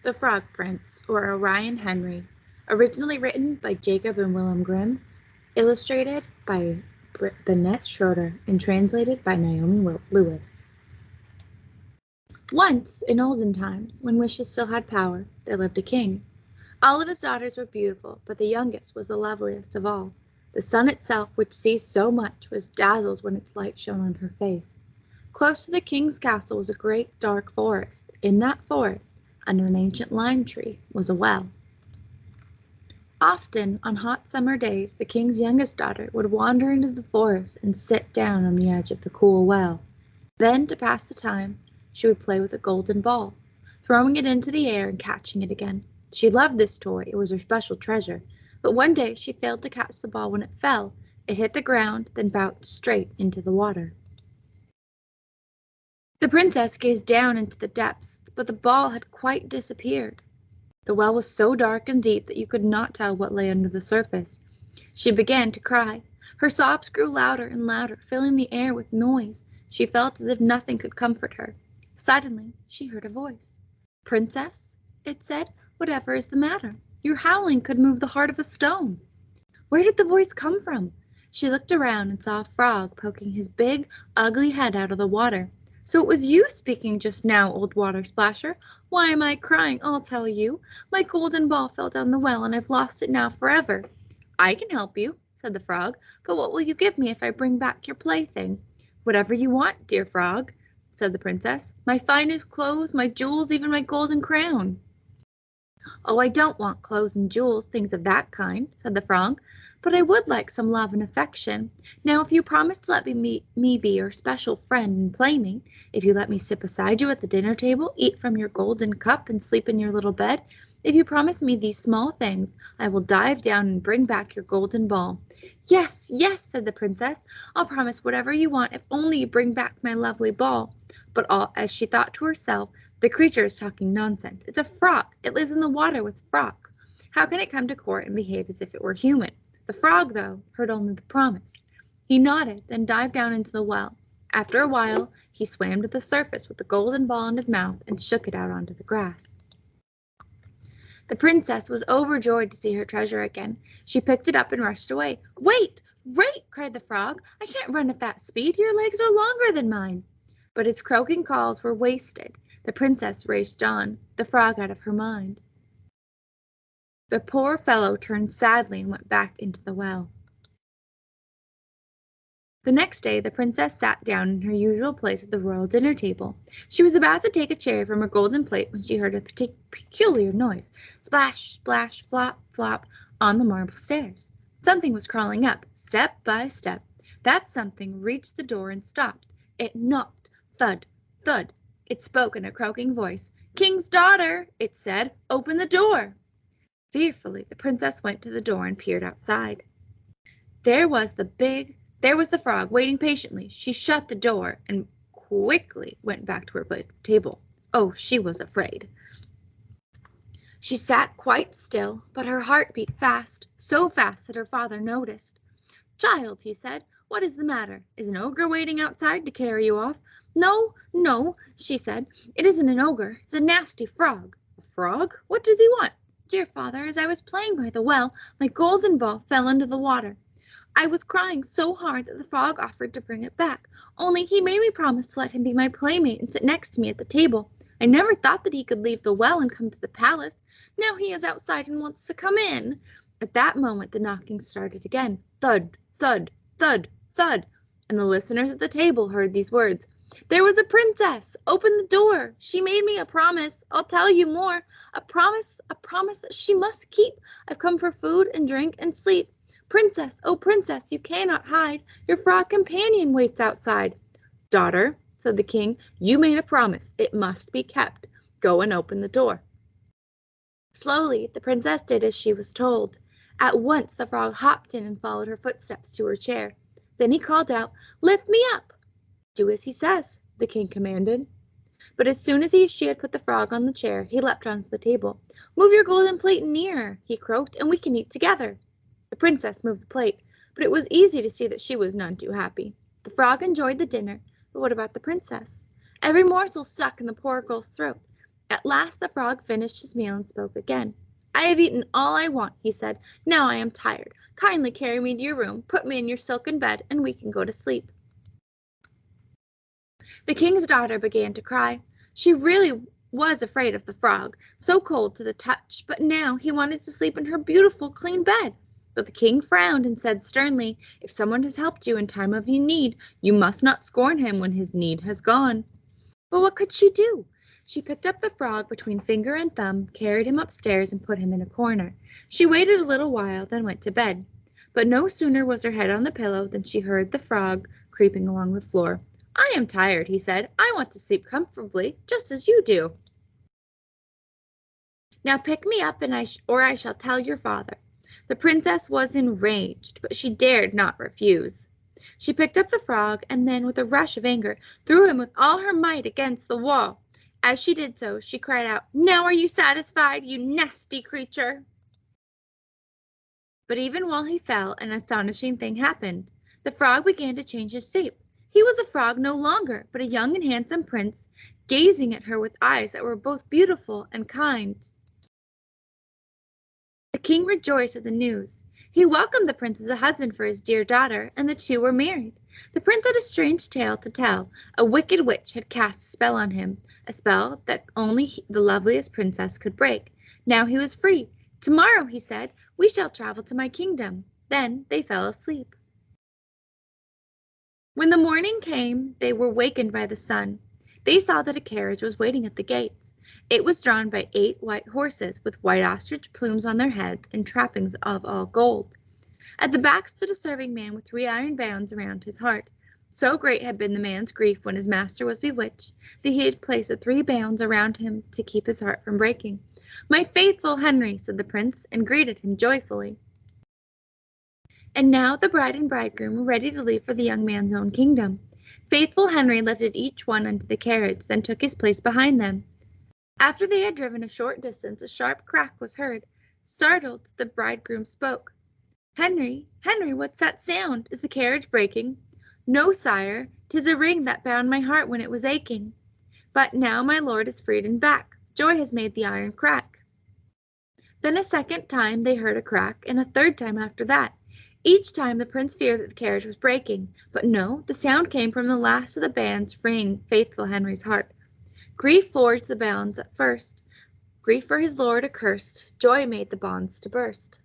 The Frog Prince, or Orion Henry, originally written by Jacob and Willhem Grimm, illustrated by Binette Schroeder, and translated by Naomi Lewis. Once, in olden times, when wishes still had power, there lived a king. All of his daughters were beautiful, but the youngest was the loveliest of all. The sun itself, which sees so much, was dazzled when its light shone on her face. Close to the king's castle was a great dark forest. In that forest, under an ancient lime tree, was a well. Often, on hot summer days, the king's youngest daughter would wander into the forest and sit down on the edge of the cool well. Then, to pass the time, she would play with a golden ball, throwing it into the air and catching it again. She loved this toy. It was her special treasure. But one day she failed to catch the ball when it fell. It hit the ground, then bounced straight into the water. The princess gazed down into the depths, but the ball had quite disappeared. The well was so dark and deep that you could not tell what lay under the surface. She began to cry. Her sobs grew louder and louder, filling the air with noise. She felt as if nothing could comfort her. Suddenly, she heard a voice. "Princess," it said, "whatever is the matter? Your howling could move the heart of a stone." Where did the voice come from? She looked around and saw a frog poking his big, ugly head out of the water. "So it was you speaking just now, old water splasher. Why am I crying? I'll tell you. My golden ball fell down the well and I've lost it now forever." "I can help you," said the frog, "but what will you give me if I bring back your plaything?" "Whatever you want, dear frog," said the princess. "My finest clothes, my jewels, even my golden crown." "Oh, I don't want clothes and jewels, things of that kind," said the frog, "but I would like some love and affection. Now, if you promise to let me be your special friend and playmate, if you let me sit beside you at the dinner table, eat from your golden cup, and sleep in your little bed, if you promise me these small things, I will dive down and bring back your golden ball." "Yes, yes," said the princess, "I'll promise whatever you want if only you bring back my lovely ball." But as she thought to herself, "The creature is talking nonsense. It's a frog. It lives in the water with frogs. How can it come to court and behave as if it were human?" The frog, though, heard only the promise. He nodded, then dived down into the well. After a while, he swam to the surface with the golden ball in his mouth and shook it out onto the grass. The princess was overjoyed to see her treasure again. She picked it up and rushed away. "Wait, wait!" cried the frog. "I can't run at that speed. Your legs are longer than mine." But his croaking calls were wasted. The princess raced on, the frog out of her mind. The poor fellow turned sadly and went back into the well. The next day the princess sat down in her usual place at the royal dinner table. She was about to take a cherry from her golden plate when she heard a peculiar noise. Splash, splash, flop, flop, on the marble stairs. Something was crawling up, step by step. That something reached the door and stopped. It knocked, thud, thud. It spoke in a croaking voice. "King's daughter," it said, "open the door." Fearfully, the princess went to the door and peered outside. There was the frog, waiting patiently. She shut the door and quickly went back to her place at the table. Oh, she was afraid. She sat quite still, but her heart beat fast, so fast that her father noticed. "Child," he said, "what is the matter? Is an ogre waiting outside to carry you off?" "No, no," she said, "it isn't an ogre. It's a nasty frog." "A frog? What does he want?" "Dear father, as I was playing by the well, my golden ball fell into the water. I was crying so hard that the frog offered to bring it back, only he made me promise to let him be my playmate and sit next to me at the table. I never thought that he could leave the well and come to the palace. Now he is outside and wants to come in." At that moment the knocking started again. Thud, thud, thud, thud, and the listeners at the table heard these words. "There was a princess. Open the door. She made me a promise. I'll tell you more. A promise that she must keep. I've come for food and drink and sleep. Princess, oh princess, you cannot hide. Your frog companion waits outside." "Daughter," said the king, "you made a promise. It must be kept. Go and open the door." Slowly, the princess did as she was told. At once the frog hopped in and followed her footsteps to her chair. Then he called out, "Lift me up." "Do as he says," the king commanded. But as soon as she had put the frog on the chair, he leapt onto the table. "Move your golden plate nearer," he croaked, "and we can eat together." The princess moved the plate, but it was easy to see that she was none too happy. The frog enjoyed the dinner, but what about the princess? Every morsel stuck in the poor girl's throat. At last the frog finished his meal and spoke again. "I have eaten all I want," he said. "Now I am tired. Kindly carry me to your room, put me in your silken bed, and we can go to sleep." The king's daughter began to cry. She really was afraid of the frog, so cold to the touch, but now he wanted to sleep in her beautiful, clean bed. But the king frowned and said sternly, "If someone has helped you in time of need, you must not scorn him when his need has gone." But what could she do? She picked up the frog between finger and thumb, carried him upstairs, and put him in a corner. She waited a little while, then went to bed. But no sooner was her head on the pillow than she heard the frog creeping along the floor. "I am tired," he said. "I want to sleep comfortably, just as you do. Now pick me up, or I shall tell your father." The princess was enraged, but she dared not refuse. She picked up the frog, and then, with a rush of anger, threw him with all her might against the wall. As she did so, she cried out, "Now are you satisfied, you nasty creature?" But even while he fell, an astonishing thing happened. The frog began to change his shape. He was a frog no longer, but a young and handsome prince, gazing at her with eyes that were both beautiful and kind. The king rejoiced at the news. He welcomed the prince as a husband for his dear daughter, and the two were married. The prince had a strange tale to tell. A wicked witch had cast a spell on him, a spell that only the loveliest princess could break. Now he was free. "Tomorrow," he said, "we shall travel to my kingdom." Then they fell asleep. When the morning came, they were wakened by the sun. They saw that a carriage was waiting at the gates. It was drawn by 8 white horses, with white ostrich plumes on their heads and trappings of all gold. At the back stood a serving man with 3 iron bands around his heart. So great had been the man's grief when his master was bewitched, that he had placed 3 bands around him to keep his heart from breaking. "My faithful Henry," said the prince, and greeted him joyfully. And now the bride and bridegroom were ready to leave for the young man's own kingdom. Faithful Henry lifted each one into the carriage, then took his place behind them. After they had driven a short distance, a sharp crack was heard. Startled, the bridegroom spoke. "Henry, Henry, what's that sound? Is the carriage breaking?" "No, sire, 'tis a ring that bound my heart when it was aching. But now my lord is freed and back. Joy has made the iron crack." Then a second time they heard a crack, and a third time after that. Each time the prince feared that the carriage was breaking, but no, the sound came from the last of the bands freeing faithful Henry's heart. Grief forged the bonds at first. Grief for his lord accursed, joy made the bonds to burst.